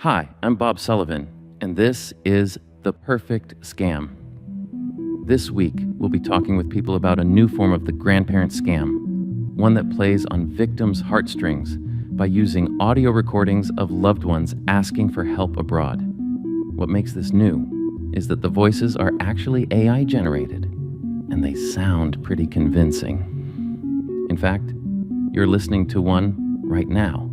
Hi, I'm Bob Sullivan, and this is The Perfect Scam. This week, we'll be talking with people about a new form of the grandparent scam, one that plays on victims' heartstrings by using audio recordings of loved ones asking for help abroad. What makes this new is that the voices are actually AI generated, and they sound pretty convincing. In fact, you're listening to one right now.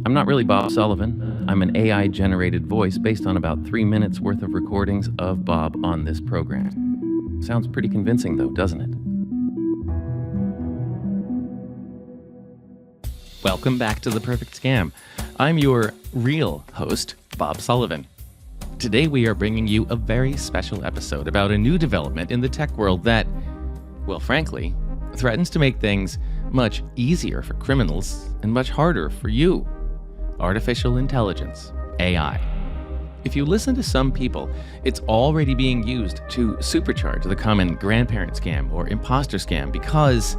I'm not really Bob Sullivan. I'm an AI-generated voice based on about 3 minutes worth of recordings of Bob on this program. Sounds pretty convincing though, doesn't it? Welcome back to The Perfect Scam. I'm your real host, Bob Sullivan. Today we are bringing you a very special episode about a new development in the tech world that, well, frankly, threatens to make things much easier for criminals and much harder for you. Artificial intelligence, AI. If you listen to some people, it's already being used to supercharge the common grandparent scam or imposter scam because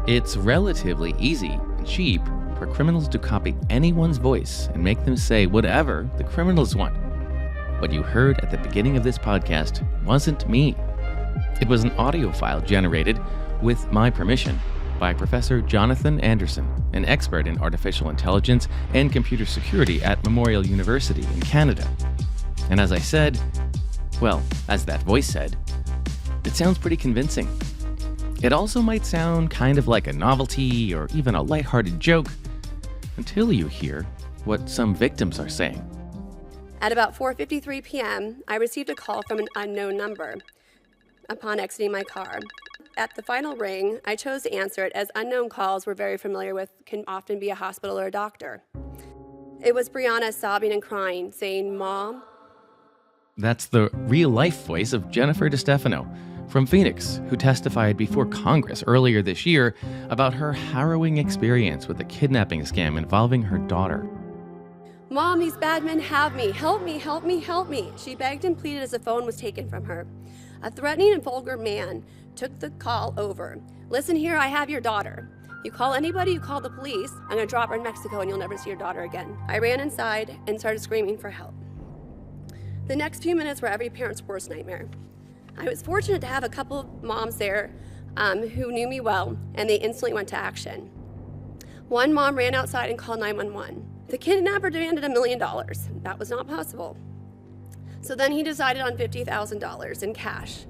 it's relatively easy and cheap for criminals to copy anyone's voice and make them say whatever the criminals want. What you heard at the beginning of this podcast wasn't me. It was an audio file generated with my permission by Professor Jonathan Anderson, an expert in artificial intelligence and computer security at Memorial University in Canada. And as I said, well, as that voice said, it sounds pretty convincing. It also might sound kind of like a novelty or even a lighthearted joke until you hear what some victims are saying. At about 4:53 p.m., I received a call from an unknown number upon exiting my car. At the final ring, I chose to answer it as unknown calls we're very familiar with can often be a hospital or a doctor. It was Brianna sobbing and crying, saying, "Mom." That's the real-life voice of Jennifer DeStefano from Phoenix, who testified before Congress earlier this year about her harrowing experience with a kidnapping scam involving her daughter. "Mom, these bad men have me. Help me, help me, help me." She begged and pleaded as the phone was taken from her. A threatening and vulgar man took the call over. "Listen here, I have your daughter. You call anybody, you call the police. I'm gonna drop her in Mexico and you'll never see your daughter again." I ran inside and started screaming for help. The next few minutes were every parent's worst nightmare. I was fortunate to have a couple of moms there who knew me well, and they instantly went to action. One mom ran outside and called 911. The kidnapper demanded $1 million. That was not possible. So then he decided on $50,000 in cash.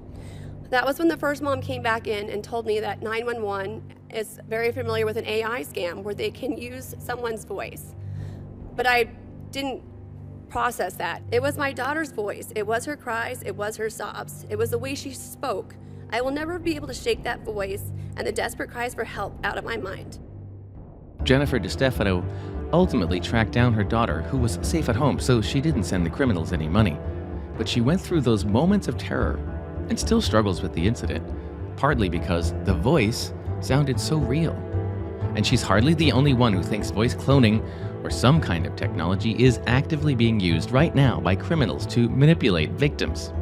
That was when the first mom came back in and told me that 911 is very familiar with an AI scam where they can use someone's voice. But I didn't process that. It was my daughter's voice. It was her cries. It was her sobs. It was the way she spoke. I will never be able to shake that voice and the desperate cries for help out of my mind. Jennifer DeStefano ultimately tracked down her daughter, who was safe at home, so she didn't send the criminals any money. But she went through those moments of terror and still struggles with the incident, partly because the voice sounded so real. And she's hardly the only one who thinks voice cloning or some kind of technology is actively being used right now by criminals to manipulate victims.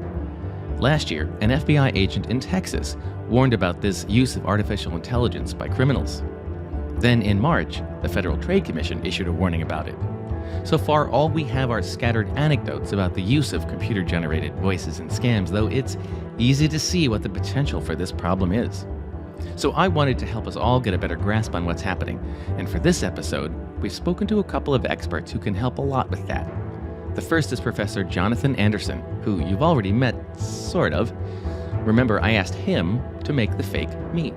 Last year, an FBI agent in Texas warned about this use of artificial intelligence by criminals. Then in March, the Federal Trade Commission issued a warning about it. So far, all we have are scattered anecdotes about the use of computer-generated voices in scams, though it's easy to see what the potential for this problem is. So I wanted to help us all get a better grasp on what's happening, and for this episode, we've spoken to a couple of experts who can help a lot with that. The first is Professor Jonathan Anderson, who you've already met, sort of. Remember, I asked him to make the fake me.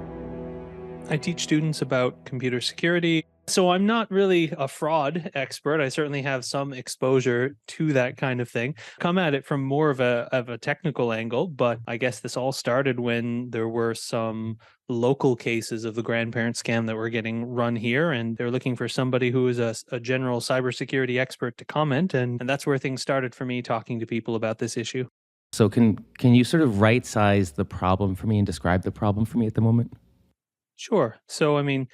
I teach students about computer security. So I'm not really a fraud expert. I certainly have some exposure to that kind of thing. Come at it from more of a technical angle, but I guess this all started when there were some local cases of the grandparent scam that were getting run here, and they're looking for somebody who is a general cybersecurity expert to comment, and that's where things started for me talking to people about this issue. So can you sort of right-size the problem for me and describe the problem for me at the moment? Sure. So, I mean,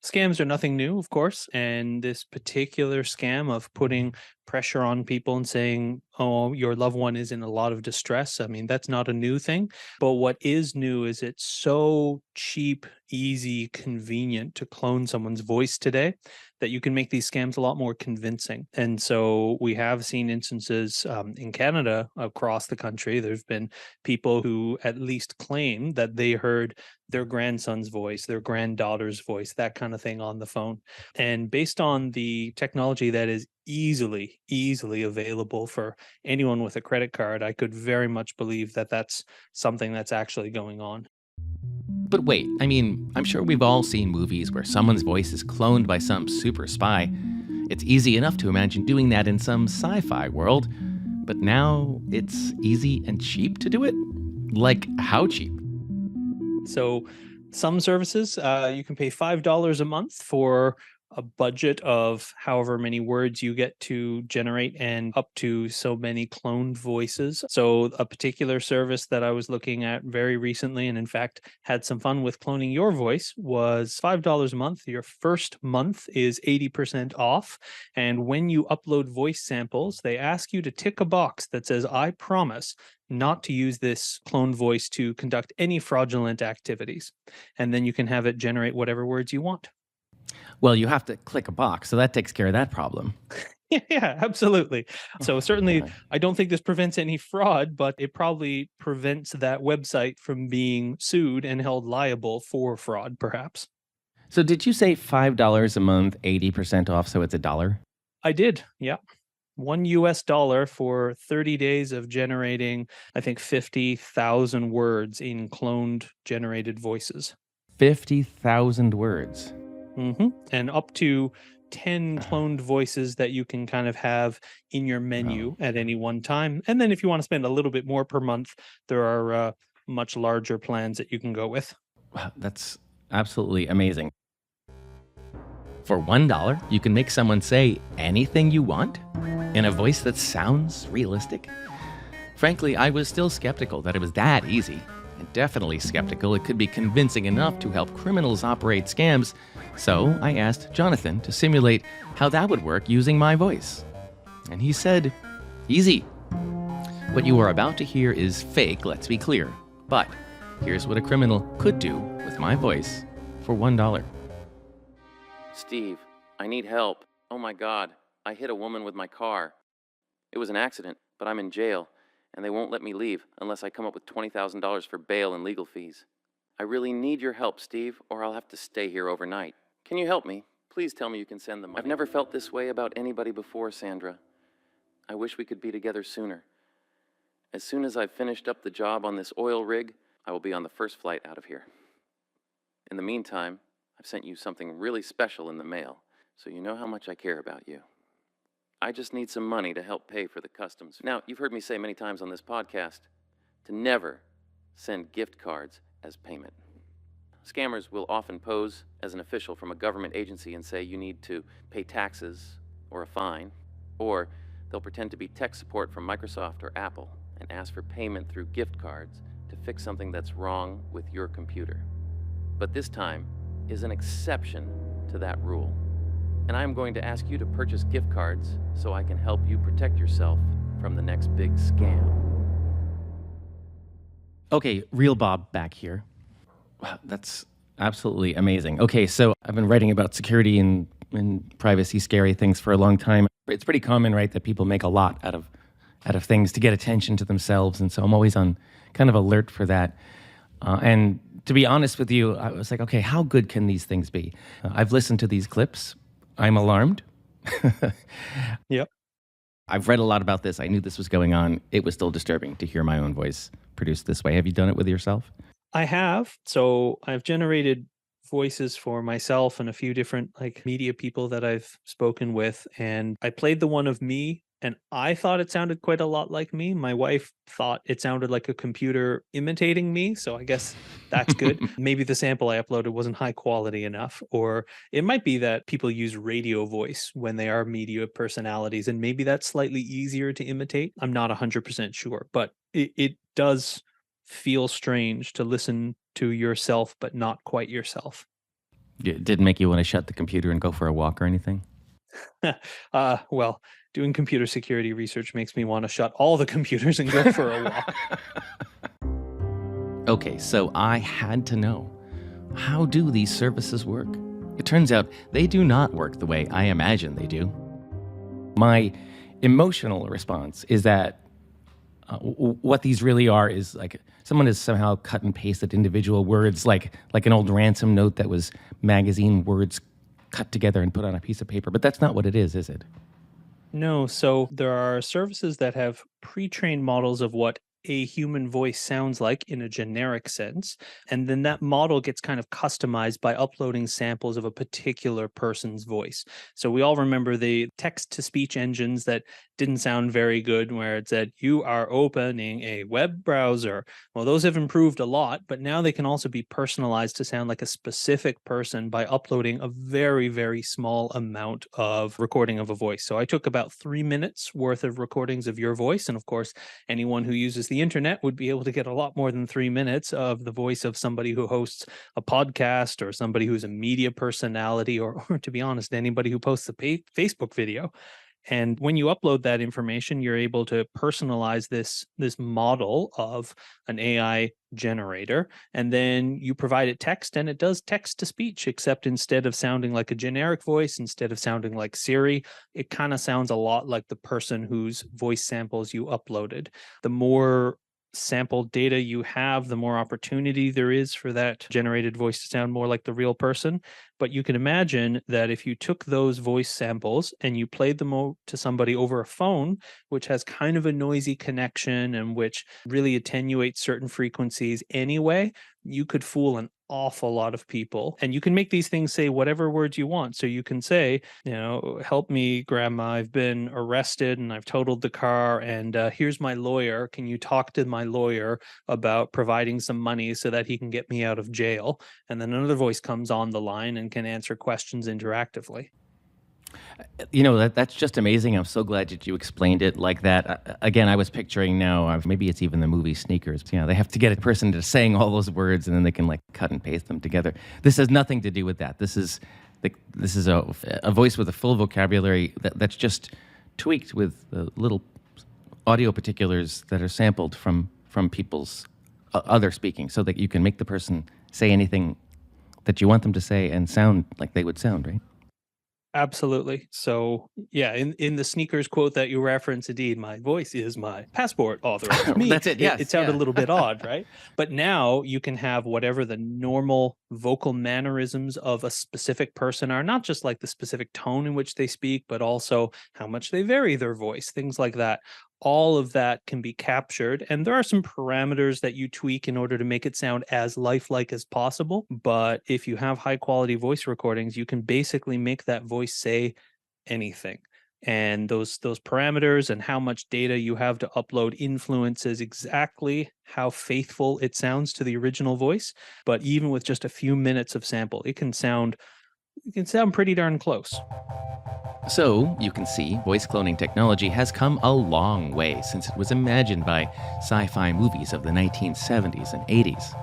scams are nothing new, of course, and this particular scam of putting pressure on people and saying, "Oh, your loved one is in a lot of distress," I mean, that's not a new thing. But what is new is it's so cheap, easy, convenient to clone someone's voice today that you can make these scams a lot more convincing. And so we have seen instances in Canada across the country. There's been people who at least claim that they heard their grandson's voice, their granddaughter's voice, that kind of thing on the phone. And based on the technology that is easily available for anyone with a credit card, I could very much believe that that's something that's actually going on. But wait, I mean, I'm sure we've all seen movies where someone's voice is cloned by some super spy. It's easy enough to imagine doing that in some sci-fi world, but now it's easy and cheap to do it? Like, how cheap? So some services, you can pay $5 a month for a budget of however many words you get to generate and up to so many cloned voices. So a particular service that I was looking at very recently, and in fact had some fun with cloning your voice, was $5 a month. Your first month is 80% off. And when you upload voice samples, they ask you to tick a box that says, I promise not to use this cloned voice to conduct any fraudulent activities. And then you can have it generate whatever words you want. Well, you have to click a box, so that takes care of that problem. Yeah, absolutely. So certainly, Okay. I don't think this prevents any fraud, but it probably prevents that website from being sued and held liable for fraud, perhaps. So did you say $5 a month, 80% off, so it's $1? I did, yeah. $1 for 30 days of generating, I think, 50,000 words in cloned generated voices. 50,000 words. And up to 10 cloned voices that you can kind of have in your menu at any one time. And then if you want to spend a little bit more per month, there are much larger plans that you can go with. Wow, that's absolutely amazing. For $1, you can make someone say anything you want in a voice that sounds realistic. Frankly, I was still skeptical that it was that easy, and definitely skeptical it could be convincing enough to help criminals operate scams. So I asked Jonathan to simulate how that would work using my voice. And he said, easy. What you are about to hear is fake, let's be clear. But here's what a criminal could do with my voice for $1. Steve, I need help. Oh my God, I hit a woman with my car. It was an accident, but I'm in jail, and they won't let me leave unless I come up with $20,000 for bail and legal fees. I really need your help, Steve, or I'll have to stay here overnight. Can you help me? Please tell me you can send the money. I've never felt this way about anybody before, Sandra. I wish we could be together sooner. As soon as I've finished up the job on this oil rig, I will be on the first flight out of here. In the meantime, I've sent you something really special in the mail, so you know how much I care about you. I just need some money to help pay for the customs. Now, you've heard me say many times on this podcast to never send gift cards as payment. Scammers will often pose as an official from a government agency and say you need to pay taxes or a fine, or they'll pretend to be tech support from Microsoft or Apple and ask for payment through gift cards to fix something that's wrong with your computer. But this time is an exception to that rule. And I'm going to ask you to purchase gift cards so I can help you protect yourself from the next big scam. Okay, real Bob back here. Wow, that's absolutely amazing. Okay, so I've been writing about security and privacy, scary things for a long time. It's pretty common, right, that people make a lot out of things to get attention to themselves, and so I'm always on kind of alert for that. And to be honest with you, I was like, okay, how good can these things be? I've listened to these clips. I'm alarmed. Yep. I've read a lot about this. I knew this was going on. It was still disturbing to hear my own voice produced this way. Have you done it with yourself? I have. So I've generated voices for myself and a few different media people that I've spoken with. And I played the one of me, and I thought it sounded quite a lot like me. My wife thought it sounded like a computer imitating me. So I guess that's good. Maybe the sample I uploaded wasn't high quality enough, or it might be that people use radio voice when they are media personalities, and maybe that's slightly easier to imitate. I'm not 100% sure, but it does feel strange to listen to yourself, but not quite yourself. It didn't make you want to shut the computer and go for a walk or anything? Well, doing computer security research makes me want to shut all the computers and go for a walk. Okay, so I had to know. how do these services work? It turns out they do not work the way I imagine they do. My emotional response is that what these really are is like someone has somehow cut and pasted individual words like an old ransom note that was magazine words cut together and put on a piece of paper. But that's not what it is it? No, so there are services that have pre-trained models of what a human voice sounds like in a generic sense. And then that model gets kind of customized by uploading samples of a particular person's voice. So we all remember the text-to-speech engines that didn't sound very good, where it said, "You are opening a web browser." Well, those have improved a lot, but now they can also be personalized to sound like a specific person by uploading a very, very small amount of recording of a voice. So I took about 3 minutes worth of recordings of your voice. And of course, anyone who uses the internet would be able to get a lot more than 3 minutes of the voice of somebody who hosts a podcast or somebody who's a media personality, or to be honest, anybody who posts a Facebook video. And when you upload that information, you're able to personalize this model of an AI generator, and then you provide it text, and it does text to speech, except instead of sounding like a generic voice, instead of sounding like Siri, it kind of sounds a lot like the person whose voice samples you uploaded. The more sample data you have, the more opportunity there is for that generated voice to sound more like the real person. But you can imagine that if you took those voice samples and you played them to somebody over a phone, which has kind of a noisy connection and which really attenuates certain frequencies anyway, you could fool an awful lot of people. And you can make these things say whatever words you want. So you can say, "Help me, Grandma, I've been arrested and I've totaled the car, and here's my lawyer. Can you talk to my lawyer about providing some money so that he can get me out of jail?" And then another voice comes on the line and can answer questions interactively. That's just amazing. I'm so glad that you explained it like that. Again, I was picturing now, maybe it's even the movie Sneakers. They have to get a person to saying all those words, and then they can like cut and paste them together. This has nothing to do with that. This is a voice with a full vocabulary that's just tweaked with the little audio particulars that are sampled from people's other speaking, so that you can make the person say anything that you want them to say and sound like they would sound, right? Absolutely. So, yeah, in the Sneakers quote that you reference, indeed, "My voice is my passport, authorize me." That's it, yes, It sounded yeah. a little bit odd, right? But now you can have whatever the normal vocal mannerisms of a specific person are, not just like the specific tone in which they speak, but also how much they vary their voice, things like that. All of that can be captured, and there are some parameters that you tweak in order to make it sound as lifelike as possible. But if you have high quality voice recordings, you can basically make that voice say anything. And those parameters and how much data you have to upload influences exactly how faithful it sounds to the original voice. But even with just a few minutes of sample, it can sound pretty darn close. So, you can see, voice cloning technology has come a long way since it was imagined by sci-fi movies of the 1970s and 80s.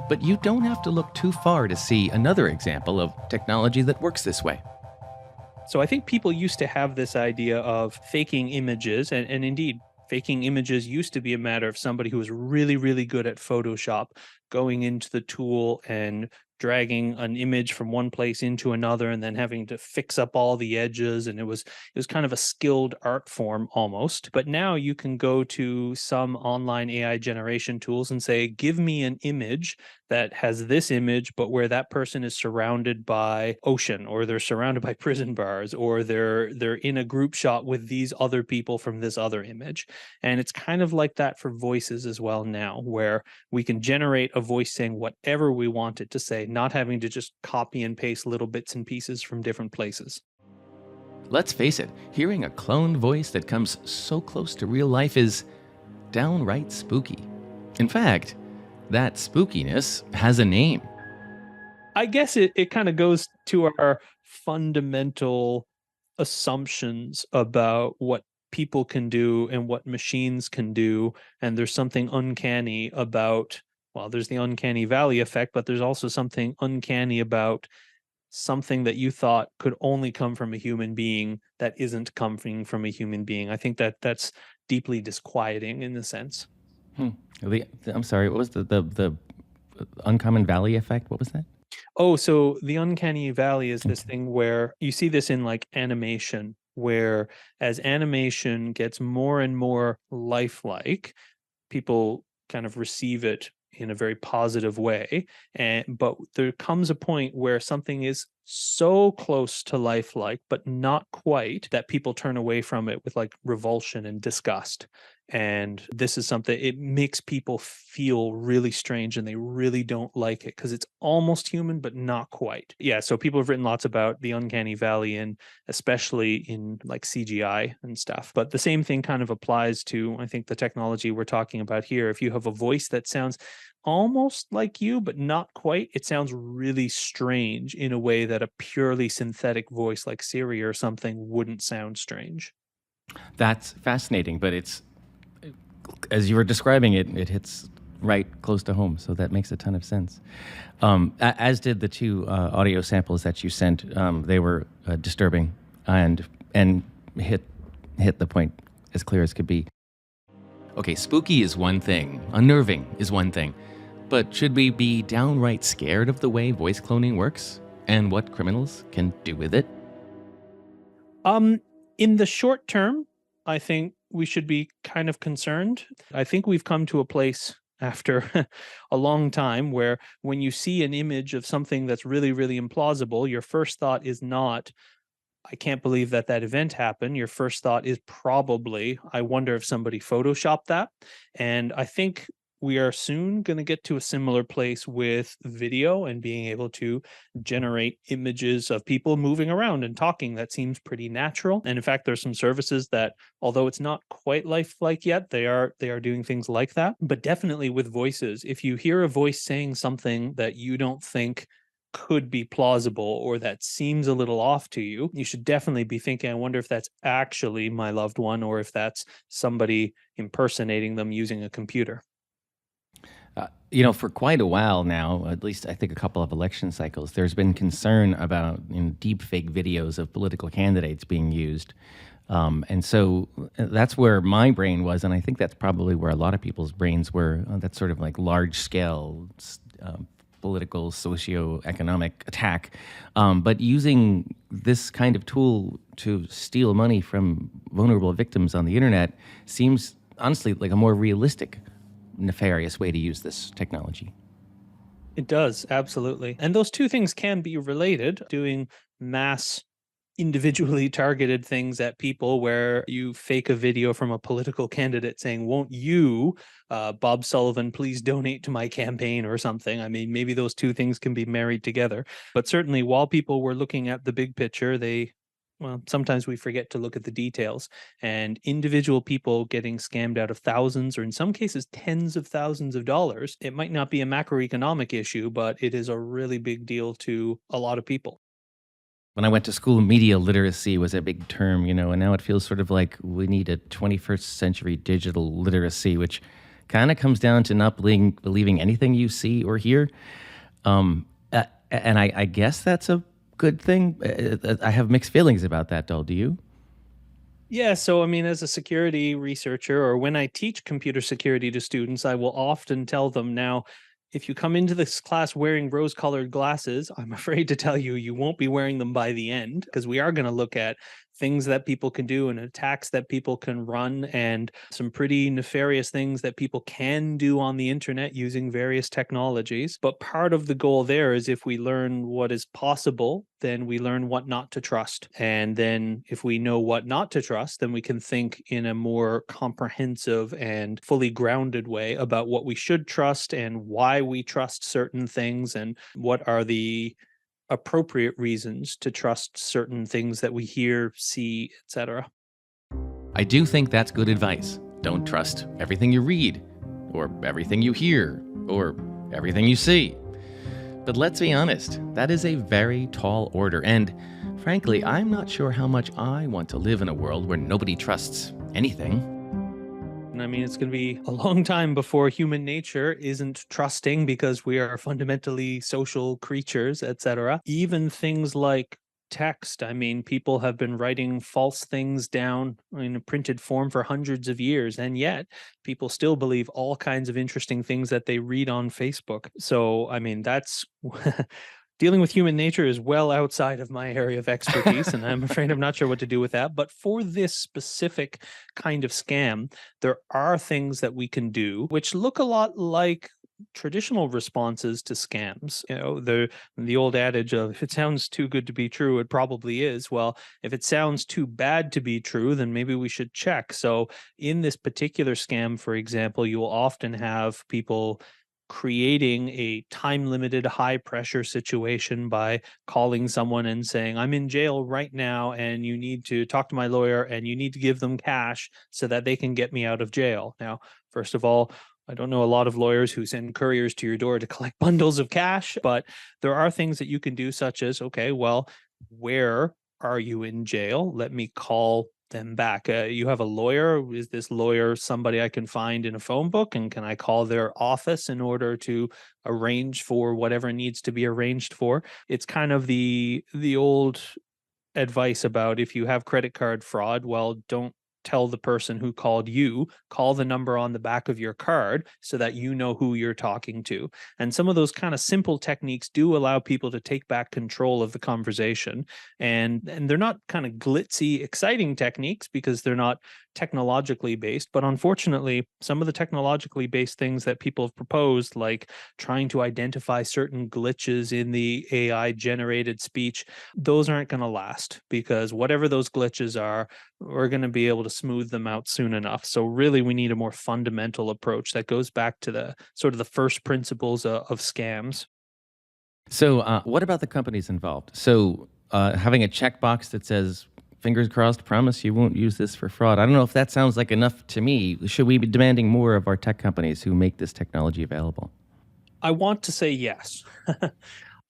But you don't have to look too far to see another example of technology that works this way. So I think people used to have this idea of faking images, and indeed, faking images used to be a matter of somebody who was really, really good at Photoshop going into the tool and dragging an image from one place into another and then having to fix up all the edges, and it was kind of a skilled art form almost. But now you can go to some online AI generation tools and say, "Give me an image that has this image, but where that person is surrounded by ocean, or they're surrounded by prison bars, or they're in a group shot with these other people from this other image." And it's kind of like that for voices as well now, where we can generate a voice saying whatever we want it to say, not having to just copy and paste little bits and pieces from different places. Let's face it, hearing a cloned voice that comes so close to real life is downright spooky. In fact, that spookiness has a name. I guess it kind of goes to our fundamental assumptions about what people can do and what machines can do. And there's something uncanny about, well, there's the uncanny valley effect, but there's also something uncanny about something that you thought could only come from a human being that isn't coming from a human being. I think that's deeply disquieting in the sense. I'm sorry, what was the uncommon valley effect. What was that? Oh, so the uncanny valley is this thing where you see this in like animation, where as animation gets more and more lifelike, people kind of receive it in a very positive way. But there comes a point where something is so close to lifelike, but not quite, that people turn away from it with like revulsion and disgust. And this is something, it makes people feel really strange and they really don't like it because it's almost human, but not quite. Yeah. So people have written lots about the uncanny valley, and especially in like CGI and stuff. But the same thing kind of applies to, I think, the technology we're talking about here. If you have a voice that sounds almost like you, but not quite, it sounds really strange in a way that a purely synthetic voice like Siri or something wouldn't sound strange. That's fascinating, but it's, as you were describing it, it hits right close to home, so that makes a ton of sense. As did the two audio samples that you sent. They were disturbing and hit the point as clear as could be. Okay, spooky is one thing, unnerving is one thing, but should we be downright scared of the way voice cloning works and what criminals can do with it? In the short term, I think we should be kind of concerned. I think we've come to a place after a long time where when you see an image of something that's really, really implausible, your first thought is not, I can't believe that that event happened. Your first thought is probably, I wonder if somebody photoshopped that. And I think we are soon going to get to a similar place with video and being able to generate images of people moving around and talking. That seems pretty natural. And in fact, there's some services that, although it's not quite lifelike yet, they are doing things like that. But definitely with voices, if you hear a voice saying something that you don't think could be plausible or that seems a little off to you, you should definitely be thinking, I wonder if that's actually my loved one or if that's somebody impersonating them using a computer. For quite a while now, at least I think a couple of election cycles, there's been concern about deep fake videos of political candidates being used. And so that's where my brain was, and I think that's probably where a lot of people's brains were. That's sort of like large scale political, socioeconomic attack. But using this kind of tool to steal money from vulnerable victims on the internet seems honestly like a more realistic, nefarious way to use this technology. It does, absolutely. And those two things can be related. Doing mass individually targeted things at people where you fake a video from a political candidate saying, won't you, Bob Sullivan, please donate to my campaign or something. I mean, maybe those two things can be married together. But certainly while people were looking at the big picture, sometimes we forget to look at the details, and individual people getting scammed out of thousands or in some cases tens of thousands of dollars. It might not be a macroeconomic issue, but it is a really big deal to a lot of people. When I went to school, media literacy was a big term, and now it feels sort of like we need a 21st century digital literacy, which kind of comes down to not believing anything you see or hear. And I guess that's a good thing. I have mixed feelings about that, though. Do you? Yeah, so I mean, as a security researcher, or when I teach computer security to students, I will often tell them, now, if you come into this class wearing rose-colored glasses, I'm afraid to tell you, you won't be wearing them by the end, because we are going to look at things that people can do and attacks that people can run and some pretty nefarious things that people can do on the internet using various technologies. But part of the goal there is if we learn what is possible, then we learn what not to trust. And then if we know what not to trust, then we can think in a more comprehensive and fully grounded way about what we should trust and why we trust certain things and what are the appropriate reasons to trust certain things that we hear, see, etc. I do think that's good advice. Don't trust everything you read, or everything you hear, or everything you see. But let's be honest, that is a very tall order, and frankly, I'm not sure how much I want to live in a world where nobody trusts anything. I mean, it's going to be a long time before human nature isn't trusting, because we are fundamentally social creatures, etc. Even things like text. I mean, people have been writing false things down in a printed form for hundreds of years, and yet people still believe all kinds of interesting things that they read on Facebook. So, I mean, that's dealing with human nature is well outside of my area of expertise, and I'm afraid I'm not sure what to do with that. But for this specific kind of scam, there are things that we can do which look a lot like traditional responses to scams. You know, the old adage of if it sounds too good to be true, it probably is. Well, if it sounds too bad to be true, then maybe we should check. So in this particular scam, for example, you will often have people creating a time limited high pressure situation by calling someone and saying, I'm in jail right now and you need to talk to my lawyer and you need to give them cash so that they can get me out of jail. Now, first of all, I don't know a lot of lawyers who send couriers to your door to collect bundles of cash, but there are things that you can do, such as, okay, well, where are you in jail? Let me call them back. You have a lawyer. Is this lawyer somebody I can find in a phone book? And can I call their office in order to arrange for whatever needs to be arranged for? It's kind of the old advice about if you have credit card fraud, well, don't tell the person who called you, call the number on the back of your card so that you know who you're talking to. And some of those kind of simple techniques do allow people to take back control of the conversation. And they're not kind of glitzy, exciting techniques because they're not technologically based. But unfortunately, some of the technologically based things that people have proposed, like trying to identify certain glitches in the AI generated speech, those aren't going to last because whatever those glitches are, we're going to be able to smooth them out soon enough. So really, we need a more fundamental approach that goes back to the sort of the first principles of scams. So, what about the companies involved? So, having a checkbox that says, fingers crossed, promise you won't use this for fraud. I don't know if that sounds like enough to me. Should we be demanding more of our tech companies who make this technology available? I want to say yes.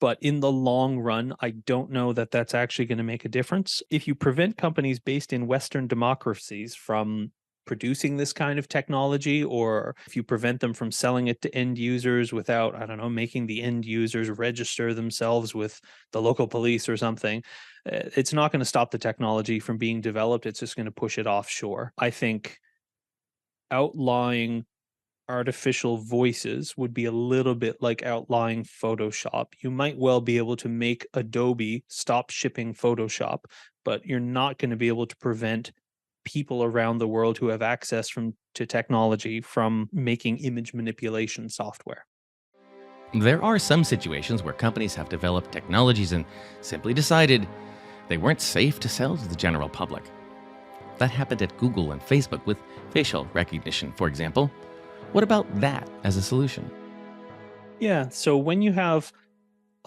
But in the long run, I don't know that that's actually going to make a difference. If you prevent companies based in Western democracies from producing this kind of technology, or if you prevent them from selling it to end users without, I don't know, making the end users register themselves with the local police or something, it's not going to stop the technology from being developed. It's just going to push it offshore. I think outlawing artificial voices would be a little bit like outlawing Photoshop. You might well be able to make Adobe stop shipping Photoshop, but you're not going to be able to prevent people around the world who have access to technology from making image manipulation software. There are some situations where companies have developed technologies and simply decided they weren't safe to sell to the general public. That happened at Google and Facebook with facial recognition, for example. What about that as a solution? Yeah, so when you have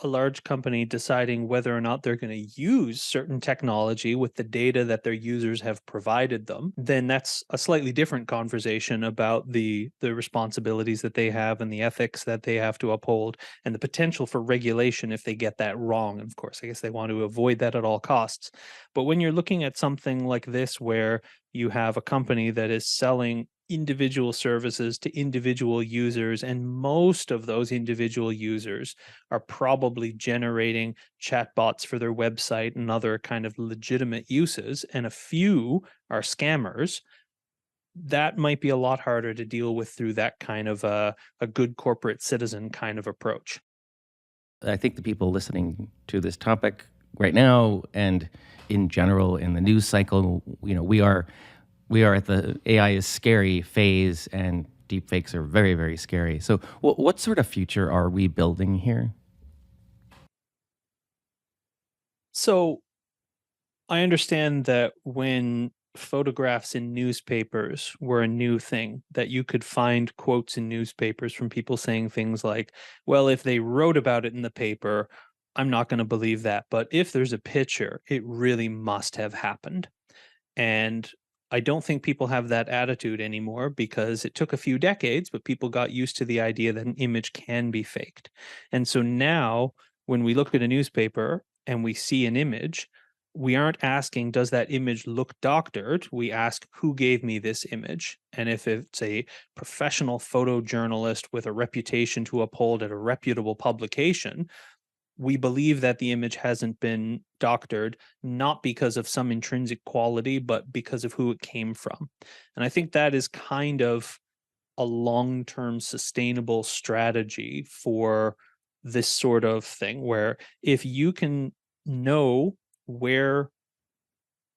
a large company deciding whether or not they're going to use certain technology with the data that their users have provided them, then that's a slightly different conversation about the responsibilities that they have and the ethics that they have to uphold and the potential for regulation if they get that wrong. And of course, I guess they want to avoid that at all costs. But when you're looking at something like this, where you have a company that is selling individual services to individual users, and most of those individual users are probably generating chatbots for their website and other kind of legitimate uses, and a few are scammers, that might be a lot harder to deal with through that kind of a good corporate citizen kind of approach. I think the people listening to this topic right now and in general in the news cycle, we are at the AI is scary phase, and deepfakes are very, very scary. So what sort of future are we building here? So I understand that when photographs in newspapers were a new thing, that you could find quotes in newspapers from people saying things like, well, if they wrote about it in the paper, I'm not going to believe that. But if there's a picture, it really must have happened. And I don't think people have that attitude anymore because it took a few decades, but people got used to the idea that an image can be faked. And so now, when we look at a newspaper and we see an image, we aren't asking, does that image look doctored? We ask, who gave me this image? And if it's a professional photojournalist with a reputation to uphold at a reputable publication, we believe that the image hasn't been doctored, not because of some intrinsic quality, but because of who it came from. And I think that is kind of a long-term sustainable strategy for this sort of thing, where if you can know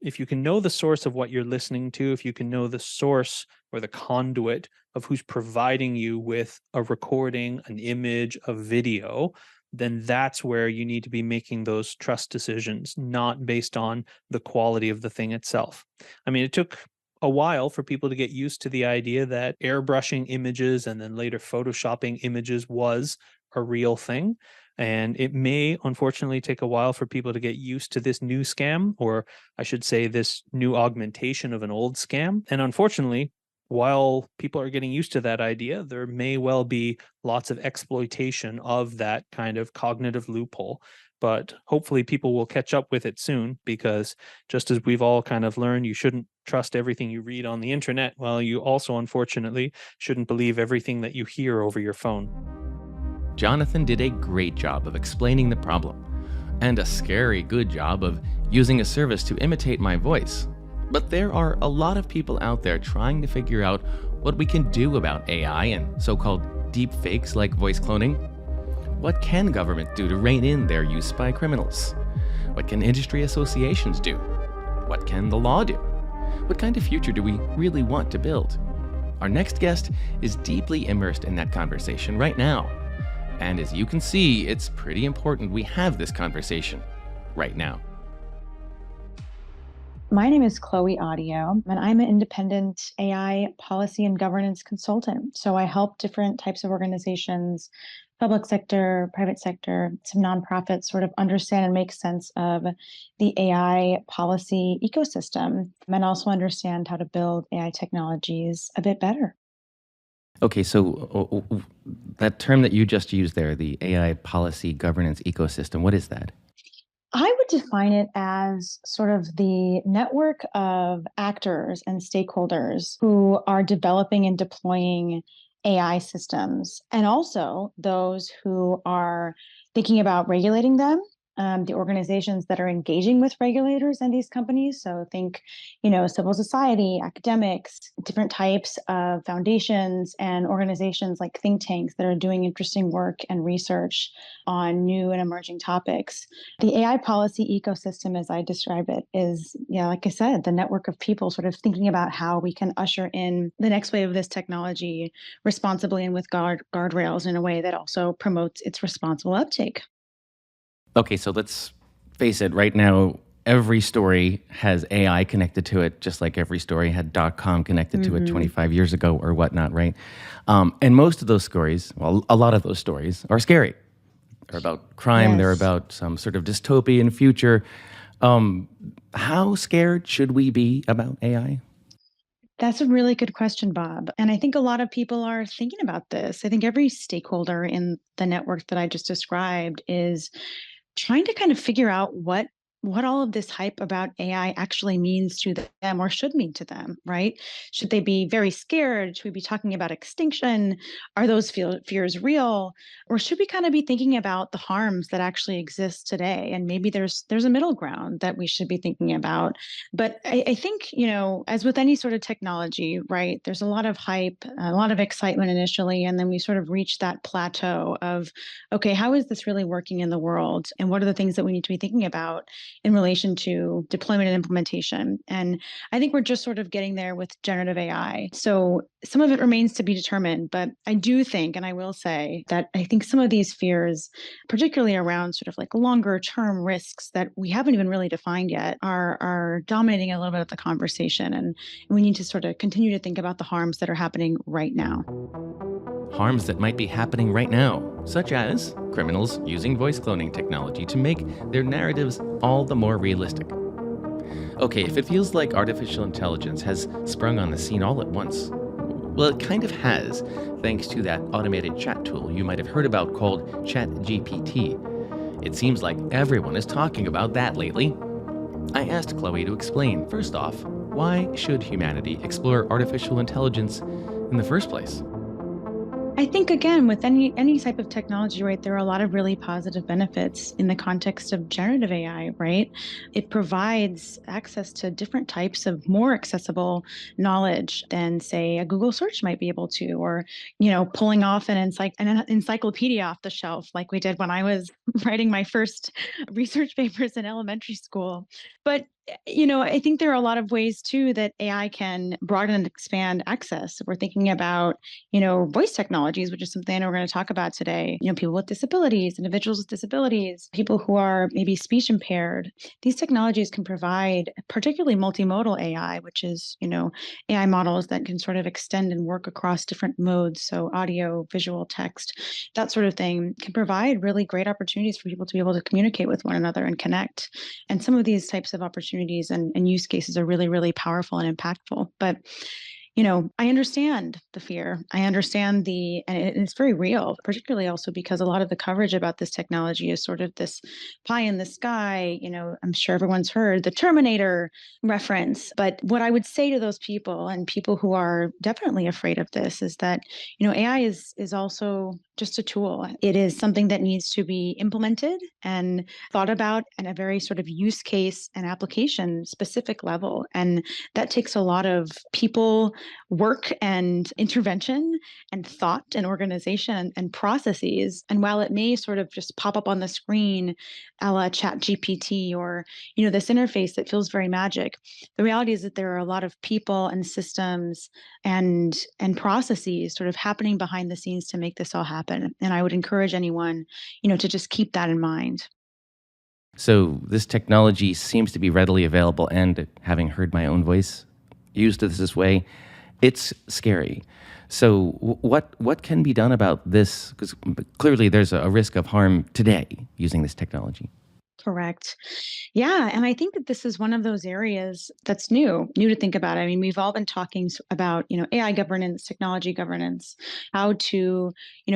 if you can know the source of what you're listening to, if you can know the source or the conduit of who's providing you with a recording, an image, a video, then that's where you need to be making those trust decisions, not based on the quality of the thing itself. I mean, it took a while for people to get used to the idea that airbrushing images and then later photoshopping images was a real thing. And it may unfortunately take a while for people to get used to this new scam, or I should say, this new augmentation of an old scam. And unfortunately, while people are getting used to that idea, there may well be lots of exploitation of that kind of cognitive loophole. But hopefully people will catch up with it soon, because just as we've all kind of learned, you shouldn't trust everything you read on the internet. Well, you also, unfortunately, shouldn't believe everything that you hear over your phone. Jonathan did a great job of explaining the problem, and a scary good job of using a service to imitate my voice. But there are a lot of people out there trying to figure out what we can do about AI and so-called deep fakes like voice cloning. What can government do to rein in their use by criminals? What can industry associations do? What can the law do? What kind of future do we really want to build? Our next guest is deeply immersed in that conversation right now. And as you can see, it's pretty important we have this conversation right now. My name is Chloe Audio, and I'm an independent AI policy and governance consultant. So I help different types of organizations, public sector, private sector, some nonprofits, sort of understand and make sense of the AI policy ecosystem, and also understand how to build AI technologies a bit better. Okay, so that term that you just used there, the AI policy governance ecosystem, what is that? I would define it as sort of the network of actors and stakeholders who are developing and deploying AI systems, and also those who are thinking about regulating them, the organizations that are engaging with regulators and these companies. So think, civil society, academics, different types of foundations and organizations like think tanks that are doing interesting work and research on new and emerging topics. The AI policy ecosystem, as I describe it, is, like I said, the network of people sort of thinking about how we can usher in the next wave of this technology responsibly and with guardrails in a way that also promotes its responsible uptake. Okay, so let's face it, right now, every story has AI connected to it, just like every story had .com connected to it 25 years ago or whatnot, right? And most of those stories, well, a lot of those stories are scary. They're about crime, Yes. they're about some sort of dystopian future. How scared should we be about AI? That's a really good question, Bob. And I think a lot of people are thinking about this. I think every stakeholder in the network that I just described is trying to kind of figure out what all of this hype about AI actually means to them, or should mean to them, right? Should they be very scared? Should we be talking about extinction? Are those fears real? Or should we kind of be thinking about the harms that actually exist today? And maybe there's a middle ground that we should be thinking about. But I think, as with any sort of technology, right, there's a lot of hype, a lot of excitement initially, and then we sort of reach that plateau of, okay, how is this really working in the world? And what are the things that we need to be thinking about in relation to deployment and implementation? And I think we're just sort of getting there with generative AI. So some of it remains to be determined, but I do think, and I will say that I think some of these fears, particularly around sort of like longer term risks that we haven't even really defined yet, are dominating a little bit of the conversation. And we need to sort of continue to think about the harms that are happening right now. Harms that might be happening right now, such as criminals using voice cloning technology to make their narratives all the more realistic. Okay, if it feels like artificial intelligence has sprung on the scene all at once, well, it kind of has, thanks to that automated chat tool you might have heard about called ChatGPT. It seems like everyone is talking about that lately. I asked Chloe to explain, first off, why should humanity explore artificial intelligence in the first place? I think again, with any type of technology, right, there are a lot of really positive benefits in the context of generative AI, right? It provides access to different types of more accessible knowledge than, say, a Google search might be able to, or pulling off an encyclopedia off the shelf, like we did when I was writing my first research papers in elementary school. But I think there are a lot of ways too that AI can broaden and expand access. We're thinking about voice technologies, which is something I know we're going to talk about today. People with disabilities, individuals with disabilities, people who are maybe speech impaired. These technologies can provide particularly multimodal AI, which is, AI models that can sort of extend and work across different modes. So audio, visual, text, that sort of thing can provide really great opportunities for people to be able to communicate with one another and connect. And some of these types of opportunities and use cases are really, really powerful and impactful. But I understand the fear. I understand and it's very real, particularly also because a lot of the coverage about this technology is sort of this pie in the sky. I'm sure everyone's heard the Terminator reference. But what I would say to those people and people who are definitely afraid of this is that, AI is also just a tool. It is something that needs to be implemented and thought about at a very sort of use case and application specific level. And that takes a lot of people, work, and intervention, and thought, and organization, and processes. And while it may sort of just pop up on the screen, a la Chat GPT, or this interface that feels very magic, the reality is that there are a lot of people and systems and processes sort of happening behind the scenes to make this all happen. And I would encourage anyone, to just keep that in mind. So this technology seems to be readily available, and having heard my own voice used this way, it's scary. So what can be done about this? Because clearly there's a risk of harm today using this technology. Correct. Yeah. And I think that this is one of those areas that's new to think about. I mean, we've all been talking about, AI governance, technology governance, how to,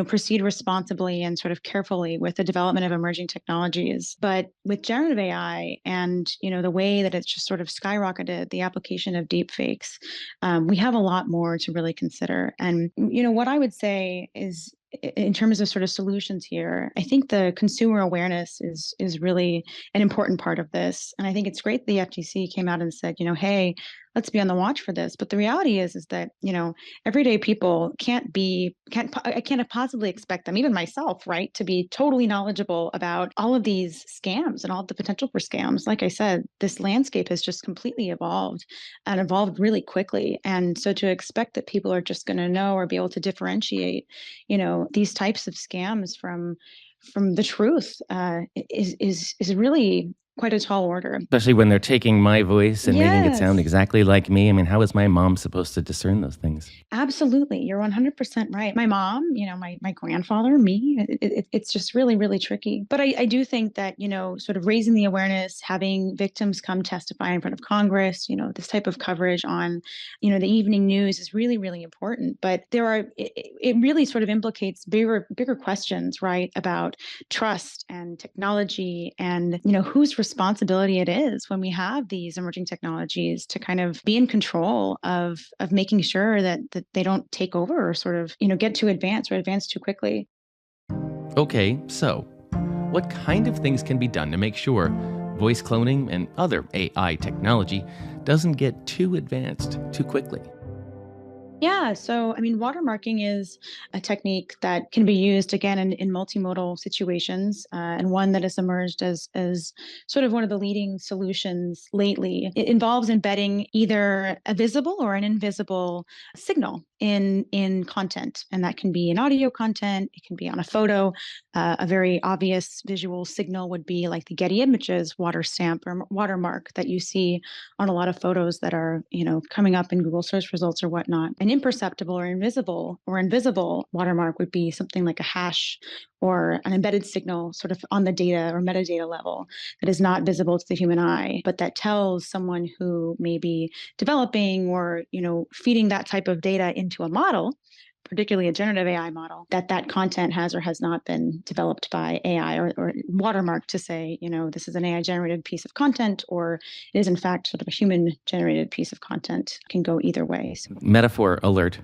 proceed responsibly and sort of carefully with the development of emerging technologies. But with generative AI and, the way that it's just sort of skyrocketed the application of deep fakes, we have a lot more to really consider. And, what I would say is, in terms of sort of solutions here, I think the consumer awareness is really an important part of this. And I think it's great the FTC came out and said, hey, let's be on the watch for this. But the reality is that, everyday people I can't possibly expect them, even myself, right, to be totally knowledgeable about all of these scams and all of the potential for scams. Like I said, this landscape has just completely evolved and evolved really quickly. And so to expect that people are just going to know or be able to differentiate, these types of scams from the truth is really quite a tall order. Especially when they're taking my voice and making it sound Yes. exactly like me. I mean, how is my mom supposed to discern those things? Absolutely. You're 100% right. My mom, my grandfather, me, it's just really, really tricky. But I do think that, sort of raising the awareness, having victims come testify in front of Congress, this type of coverage on, the evening news is really, really important. But it really sort of implicates bigger questions, right, about trust and technology and, whose responsibility it is when we have these emerging technologies to kind of be in control of making sure that they don't take over or sort of, get too advanced or advance too quickly. Okay, so what kind of things can be done to make sure voice cloning and other AI technology doesn't get too advanced too quickly? Yeah. So, I mean, watermarking is a technique that can be used again in multimodal situations, and one that has emerged as sort of one of the leading solutions lately. It involves embedding either a visible or an invisible signal in content, and that can be in audio content. It can be on a photo. A very obvious visual signal would be like the Getty Images water stamp or watermark that you see on a lot of photos that are, coming up in Google search results or whatnot. An imperceptible or invisible watermark would be something like a hash or an embedded signal sort of on the data or metadata level that is not visible to the human eye, but that tells someone who may be developing or, feeding that type of data into a model particularly a generative AI model, that content has or has not been developed by AI or watermarked to say, this is an AI generated piece of content, or it is in fact sort of a human generated piece of content. Can go either way. So. Metaphor alert.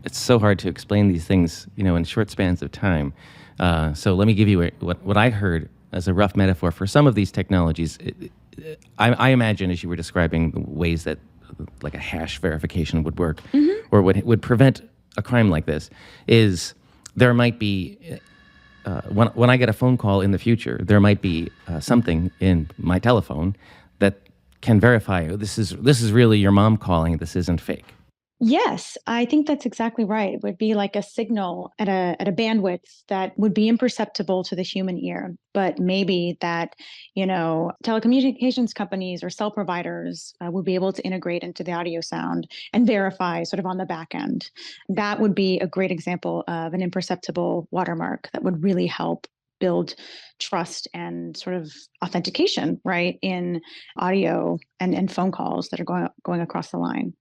It's so hard to explain these things, in short spans of time. So let me give you what I heard as a rough metaphor for some of these technologies. I imagine, as you were describing, the ways that like a hash verification would work, or would prevent a crime like this, is there might be, when I get a phone call in the future, there might be something in my telephone that can verify, this is really your mom calling, this isn't fake. Yes, I think that's exactly right. It would be like a signal at a bandwidth that would be imperceptible to the human ear, but maybe that, telecommunications companies or cell providers would be able to integrate into the audio sound and verify sort of on the back end. That would be a great example of an imperceptible watermark that would really help build trust and sort of authentication, right, in audio and phone calls that are going across the line.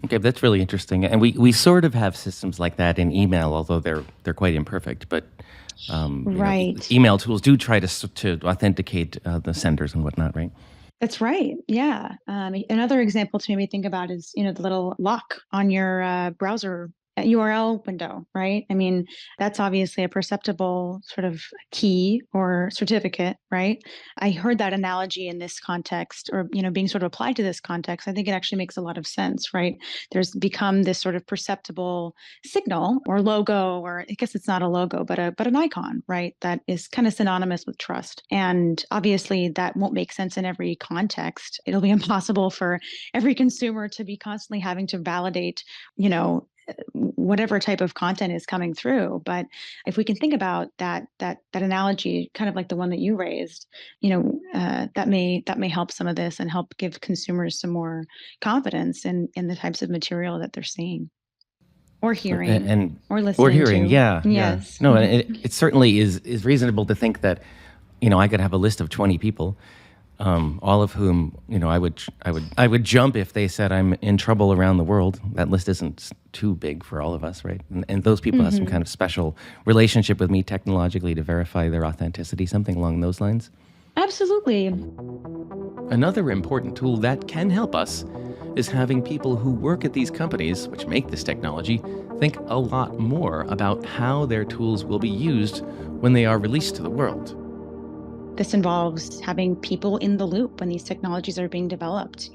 Okay, that's really interesting, and we sort of have systems like that in email, although they're quite imperfect. But right, email tools do try to authenticate the senders and whatnot, right? That's right. Yeah. Another example to maybe think about is the little lock on your browser URL window, right? I mean, that's obviously a perceptible sort of key or certificate, right? I heard that analogy in this context, or being sort of applied to this context. I think it actually makes a lot of sense, right? There's become this sort of perceptible signal or logo, or I guess it's not a logo, but an icon, right? That is kind of synonymous with trust. And obviously, that won't make sense in every context. It'll be impossible for every consumer to be constantly having to validate, whatever type of content is coming through. But if we can think about that analogy, kind of like the one that you raised, that may help some of this and help give consumers some more confidence in the types of material that they're seeing or hearing or listening or hearing. to. Yeah. Yes. Yeah. No, it certainly is reasonable to think that, I could have a list of 20 people, all of whom, I would jump if they said I'm in trouble around the world. That list isn't too big for all of us, right? And those people have some kind of special relationship with me technologically to verify their authenticity, something along those lines. Absolutely. Another important tool that can help us is having people who work at these companies, which make this technology, think a lot more about how their tools will be used when they are released to the world. This involves having people in the loop when these technologies are being developed,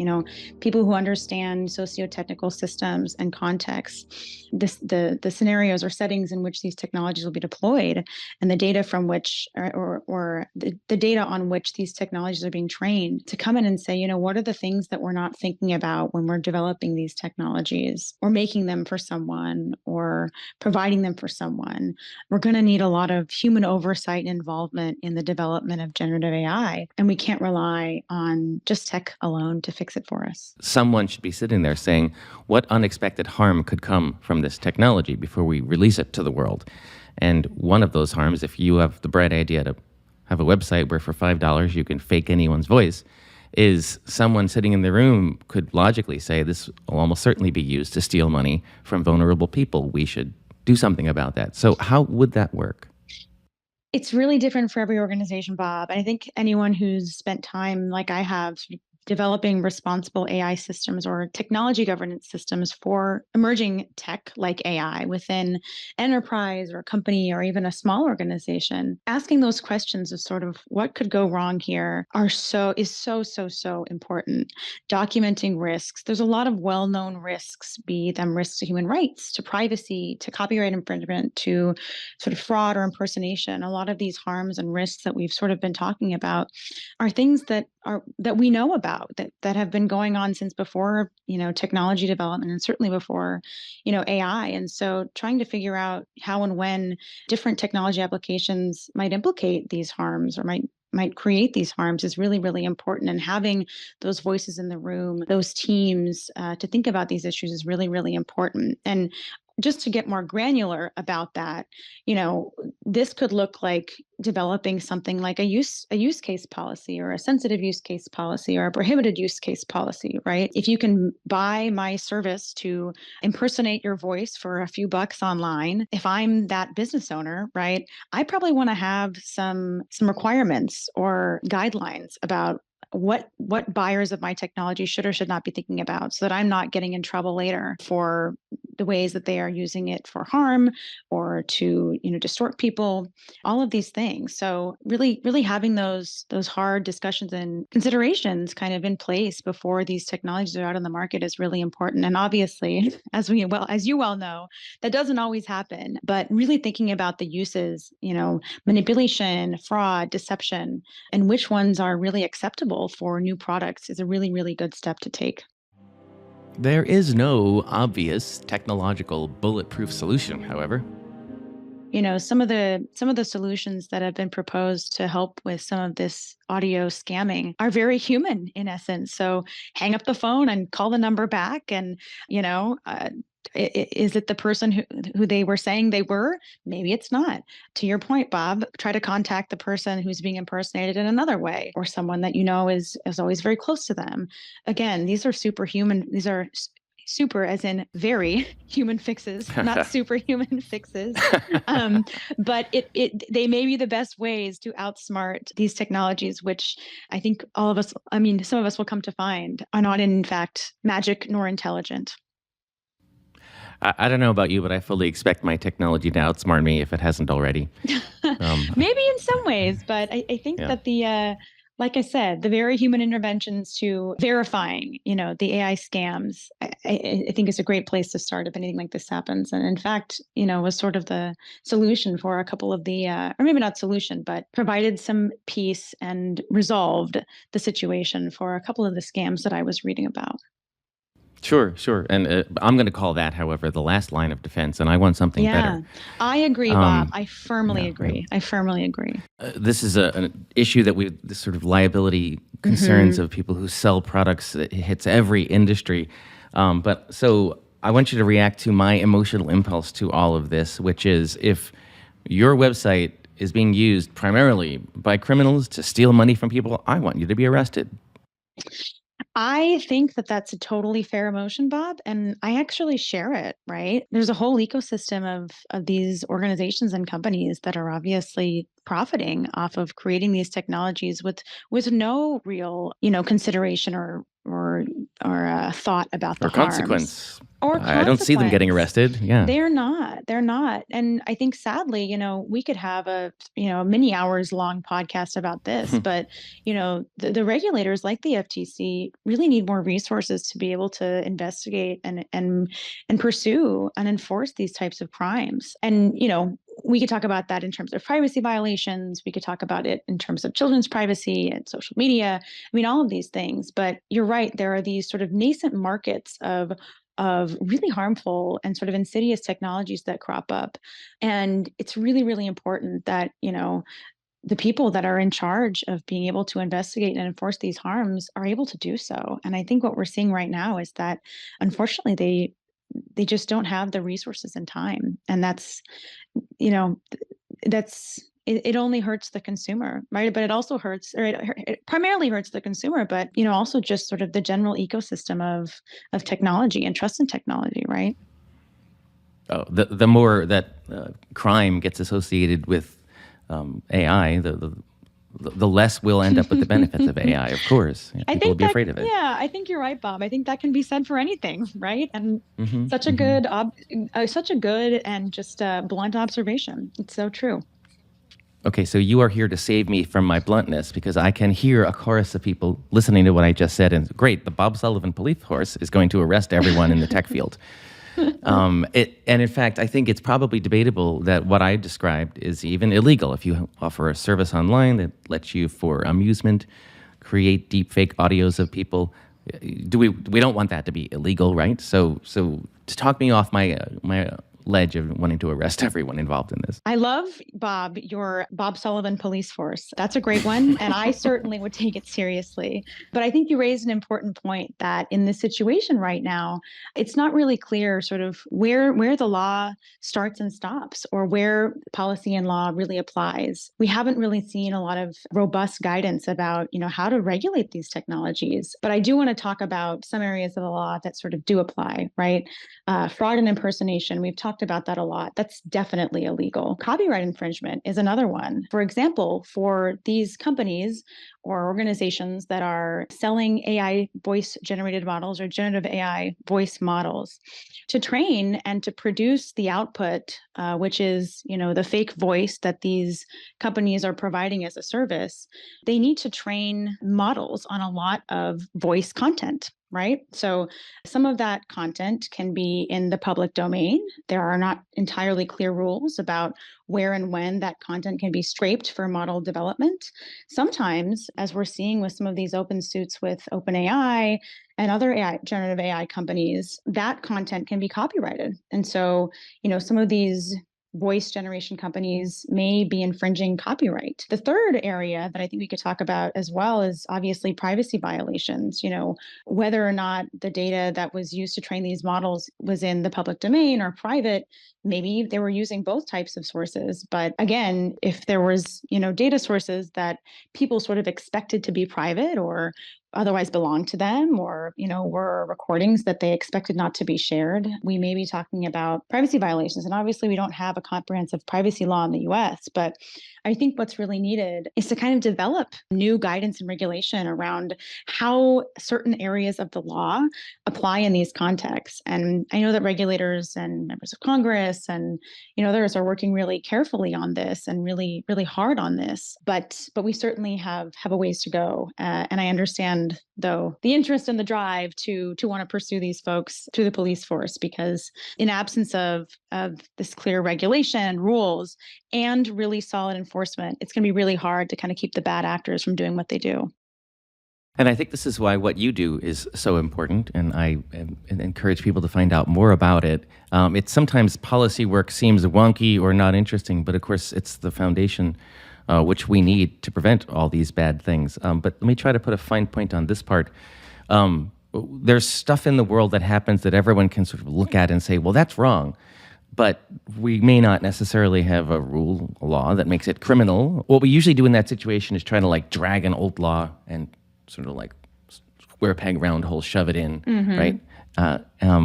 people who understand socio-technical systems and contexts, the scenarios or settings in which these technologies will be deployed, and the data from which, or the data on which these technologies are being trained, to come in and say, what are the things that we're not thinking about when we're developing these technologies or making them for someone or providing them for someone. We're going to need a lot of human oversight and involvement in the development of generative AI, and we can't rely on just tech alone to fix it for us. Someone should be sitting there saying, what unexpected harm could come from this technology before we release it to the world? And one of those harms, if you have the bright idea to have a website where for $5 you can fake anyone's voice, is someone sitting in the room could logically say, this will almost certainly be used to steal money from vulnerable people. We should do something about that. So how would that work? It's really different for every organization, Bob. And I think anyone who's spent time, like I have, developing responsible AI systems or technology governance systems for emerging tech like AI within enterprise or a company or even a small organization. Asking those questions of sort of what could go wrong here is so important. Documenting risks. There's a lot of well-known risks, be them risks to human rights, to privacy, to copyright infringement, to sort of fraud or impersonation. A lot of these harms and risks that we've sort of been talking about are things that we know about, that have been going on since before, technology development, and certainly before, AI. And so trying to figure out how and when different technology applications might implicate these harms or might create these harms is really, really important. And having those voices in the room, those teams to think about these issues is really, really important. And just to get more granular about that, this could look like developing something like a use case policy or a sensitive use case policy or a prohibited use case policy, right? If you can buy my service to impersonate your voice for a few bucks online, if I'm that business owner, right, I probably want to have some requirements or guidelines about what buyers of my technology should or should not be thinking about, so that I'm not getting in trouble later for the ways that they are using it for harm or to distort people, all of these things. So really having those hard discussions and considerations kind of in place before these technologies are out on the market is really important. And obviously, as you well know, that doesn't always happen, but really thinking about the uses, manipulation, fraud, deception, and which ones are really acceptable for new products is a really, really good step to take. There is no obvious technological bulletproof solution, however. Some of the solutions that have been proposed to help with some of this audio scamming are very human in essence. So hang up the phone and call the number back, and is it the person who they were saying they were? Maybe it's not. To your point, Bob, try to contact the person who's being impersonated in another way, or someone that is always very close to them. Again, these are superhuman. These are super as in very human fixes, not superhuman fixes. But they may be the best ways to outsmart these technologies, which I think some of us will come to find are not in fact magic nor intelligent. I don't know about you, but I fully expect my technology to outsmart me if it hasn't already. Maybe in some ways, but I think that like I said, the very human interventions to verifying, the AI scams, I think is a great place to start if anything like this happens. And in fact, was sort of the solution for a couple of the, or maybe not solution, but provided some peace and resolved the situation for a couple of the scams that I was reading about. Sure. And I'm going to call that, however, the last line of defense, and I want something better. I agree, Bob. I firmly agree. This is an issue that this sort of liability concerns of people who sell products that hits every industry. But so I want you to react to my emotional impulse to all of this, which is if your website is being used primarily by criminals to steal money from people, I want you to be arrested. I think that that's a totally fair emotion, Bob, and I actually share it, right? There's a whole ecosystem of these organizations and companies that are obviously profiting off of creating these technologies with no real, consideration or thought about the harms. Consequence. Or I don't see them getting arrested. Yeah. They're not. And I think sadly, we could have a many hours long podcast about this, but the regulators like the FTC really need more resources to be able to investigate and pursue and enforce these types of crimes. And we could talk about that in terms of privacy violations. We could talk about it in terms of children's privacy and social media. All of these things. But you're right. There are these sort of nascent markets of really harmful and sort of insidious technologies that crop up. And it's really, really important that, the people that are in charge of being able to investigate and enforce these harms are able to do so. And I think what we're seeing right now is that, unfortunately, they just don't have the resources and time. And it only hurts the consumer, right? But it also hurts, or it primarily hurts the consumer, but also just sort of the general ecosystem of technology and trust in technology, right? Oh, the more that crime gets associated with AI, the less we'll end up with the benefits of AI. Of course, people will be afraid of it. Yeah, I think you're right, Bob. I think that can be said for anything, right? And such a good and just blunt observation. It's so true. Okay, so you are here to save me from my bluntness because I can hear a chorus of people listening to what I just said. And great, the Bob Sullivan police force is going to arrest everyone in the tech field. And in fact, I think it's probably debatable that what I described is even illegal. If you offer a service online that lets you, for amusement, create deepfake audios of people, we don't want that to be illegal, right? So to talk me off my ledge of wanting to arrest everyone involved in this. I love, Bob, your Bob Sullivan police force. That's a great one. And I certainly would take it seriously. But I think you raised an important point that in this situation right now, it's not really clear sort of where the law starts and stops or where policy and law really applies. We haven't really seen a lot of robust guidance about, how to regulate these technologies. But I do want to talk about some areas of the law that sort of do apply, right? Fraud and impersonation, we've talked about that a lot. That's definitely illegal. Copyright infringement is another one. For example, for these companies or organizations that are selling AI voice generated models or generative AI voice models to train and to produce the output, which is, the fake voice that these companies are providing as a service, they need to train models on a lot of voice content. Right? So some of that content can be in the public domain. There are not entirely clear rules about where and when that content can be scraped for model development. Sometimes, as we're seeing with some of these open suits with OpenAI and other generative AI companies, that content can be copyrighted. And so, some of these voice generation companies may be infringing copyright. The third area that I think we could talk about as well is obviously privacy violations, whether or not the data that was used to train these models was in the public domain or private. Maybe they were using both types of sources. But again, if there was, data sources that people sort of expected to be private or otherwise belong to them or, were recordings that they expected not to be shared, we may be talking about privacy violations. And obviously we don't have a comprehensive privacy law in the US, but I think what's really needed is to kind of develop new guidance and regulation around how certain areas of the law apply in these contexts. And I know that regulators and members of Congress and others are working really carefully on this and really, really hard on this. But we certainly have a ways to go. And I understand, though, the interest and the drive to want to pursue these folks through the police force, because in absence of this clear regulation, rules, and really solid enforcement, it's going to be really hard to kind of keep the bad actors from doing what they do. And I think this is why what you do is so important, and I encourage people to find out more about it. It's sometimes policy work seems wonky or not interesting, but of course it's the foundation which we need to prevent all these bad things. But let me try to put a fine point on this part. There's stuff in the world that happens that everyone can sort of look at and say, well, that's wrong. But we may not necessarily have a law that makes it criminal. What we usually do in that situation is try to drag an old law and sort of square peg, round hole, shove it in, right?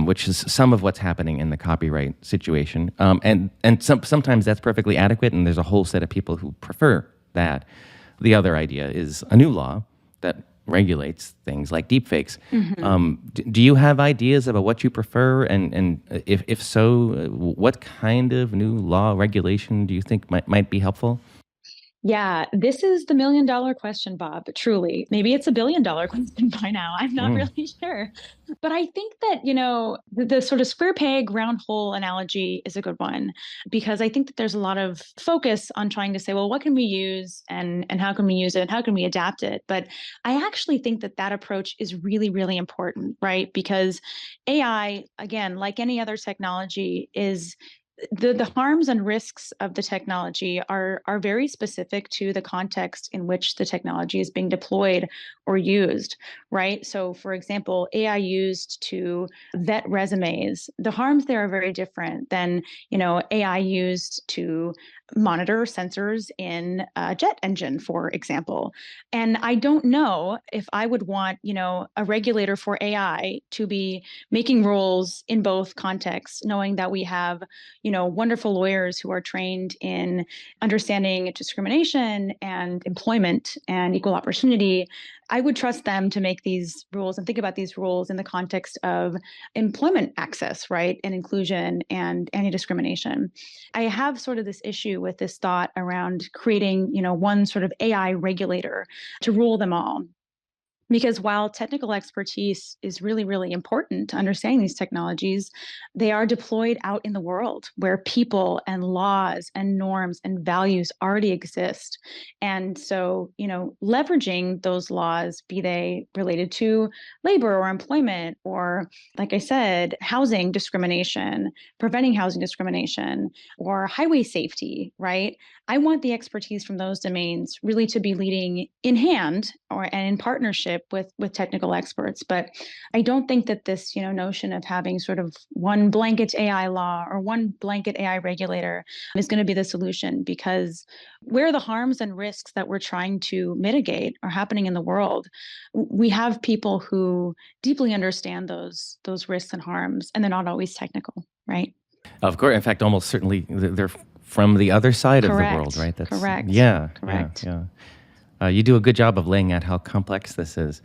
Which is some of what's happening in the copyright situation. And sometimes that's perfectly adequate, and there's a whole set of people who prefer that. The other idea is a new law that regulates things like deepfakes. Do you have ideas about what you prefer? And if so, what kind of new law regulation do you think might be helpful? Yeah, this is the $1 million question, Bob, truly. Maybe it's a $1 billion question by now. I'm not really sure. But I think that, the sort of square peg, round hole analogy is a good one, because I think that there's a lot of focus on trying to say, well, what can we use and how can we use it? And how can we adapt it? But I actually think that approach is really, really important, right? Because AI, again, like any other technology, is the harms and risks of the technology are very specific to the context in which the technology is being deployed or used, right? So, for example, AI used to vet resumes, the harms there are very different than, AI used to monitor sensors in a jet engine, for example. And I don't know if I would want, a regulator for AI to be making rules in both contexts, knowing that we have, wonderful lawyers who are trained in understanding discrimination and employment and equal opportunity. I would trust them to make these rules and think about these rules in the context of employment access, right, and inclusion and anti-discrimination. I have sort of this issue with this thought around creating, one sort of AI regulator to rule them all. Because while technical expertise is really, really important to understanding these technologies, they are deployed out in the world where people and laws and norms and values already exist. And so, leveraging those laws, be they related to labor or employment, or, like I said, housing discrimination, preventing housing discrimination, or highway safety, right? I want the expertise from those domains really to be leading in hand and in partnership with technical experts. But I don't think that this, notion of having sort of one blanket AI law or one blanket AI regulator is going to be the solution, because where the harms and risks that we're trying to mitigate are happening in the world, we have people who deeply understand those risks and harms, and they're not always technical, right? Of course. In fact, almost certainly they're from the other side of the Correct. world, right? That's Correct. Yeah. Correct. Yeah. You do a good job of laying out how complex this is.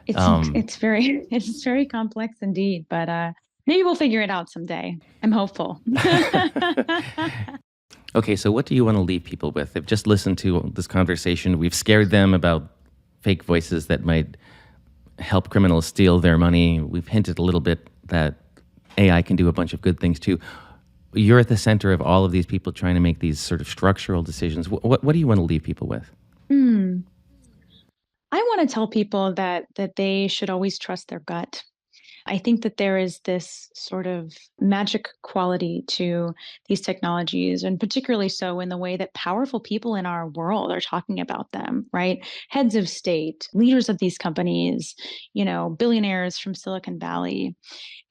It's very complex indeed, but maybe we'll figure it out someday. I'm hopeful. Okay, so what do you want to leave people with? They've just listened to this conversation. We've scared them about fake voices that might help criminals steal their money. We've hinted a little bit that AI can do a bunch of good things too. You're at the center of all of these people trying to make these sort of structural decisions. What do you want to leave people with? I want to tell people that they should always trust their gut. I think that there is this sort of magic quality to these technologies, and particularly so in the way that powerful people in our world are talking about them, right? Heads of state, leaders of these companies, billionaires from Silicon Valley.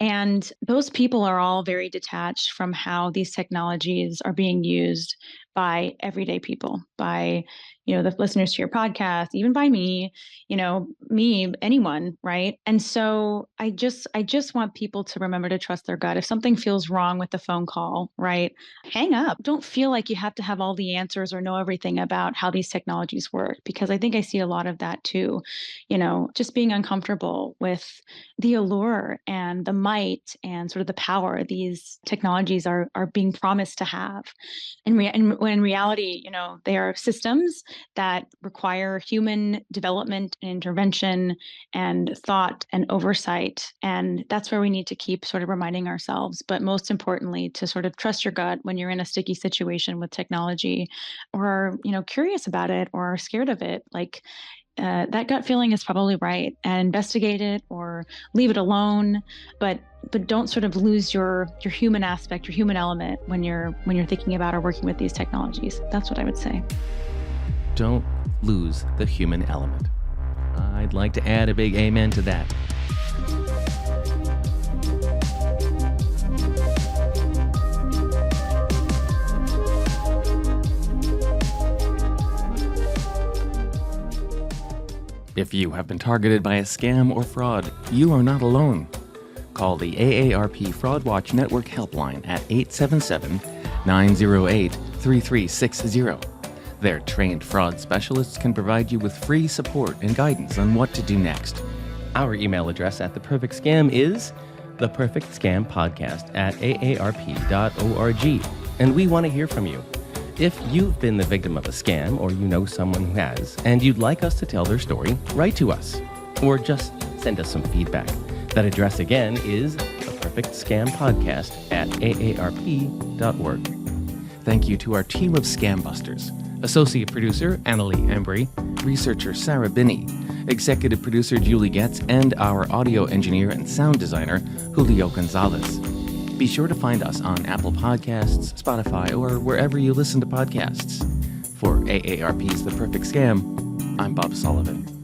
And those people are all very detached from how these technologies are being used by everyday people, by the listeners to your podcast, even by me, anyone, right? And so I just want people to remember to trust their gut. If something feels wrong with the phone call, right, hang up. Don't feel like you have to have all the answers or know everything about how these technologies work, because I think I see a lot of that too. Just being uncomfortable with the allure and the might and sort of the power these technologies are being promised to have. And when in reality, they are systems that require human development and intervention and thought and oversight. And that's where we need to keep sort of reminding ourselves, but most importantly, to sort of trust your gut when you're in a sticky situation with technology, or, curious about it or scared of it. Like, that gut feeling is probably right, and investigate it or leave it alone, but don't sort of lose your human aspect, your human element when you're thinking about or working with these technologies. That's what I would say. Don't lose the human element. I'd like to add a big amen to that. If you have been targeted by a scam or fraud, you are not alone. Call the AARP Fraud Watch Network helpline at 877-908-3360. Their trained fraud specialists can provide you with free support and guidance on what to do next. Our email address at The Perfect Scam is theperfectscampodcast@aarp.org, and we want to hear from you. If you've been the victim of a scam, or you know someone who has, and you'd like us to tell their story, write to us, or just send us some feedback. That address again is theperfectscampodcast@aarp.org. Thank you to our team of Scam Busters. Associate producer Annalie Embry, researcher Sarah Binney, executive producer Julie Getz, and our audio engineer and sound designer Julio Gonzalez. Be sure to find us on Apple Podcasts, Spotify, or wherever you listen to podcasts. For AARP's The Perfect Scam, I'm Bob Sullivan.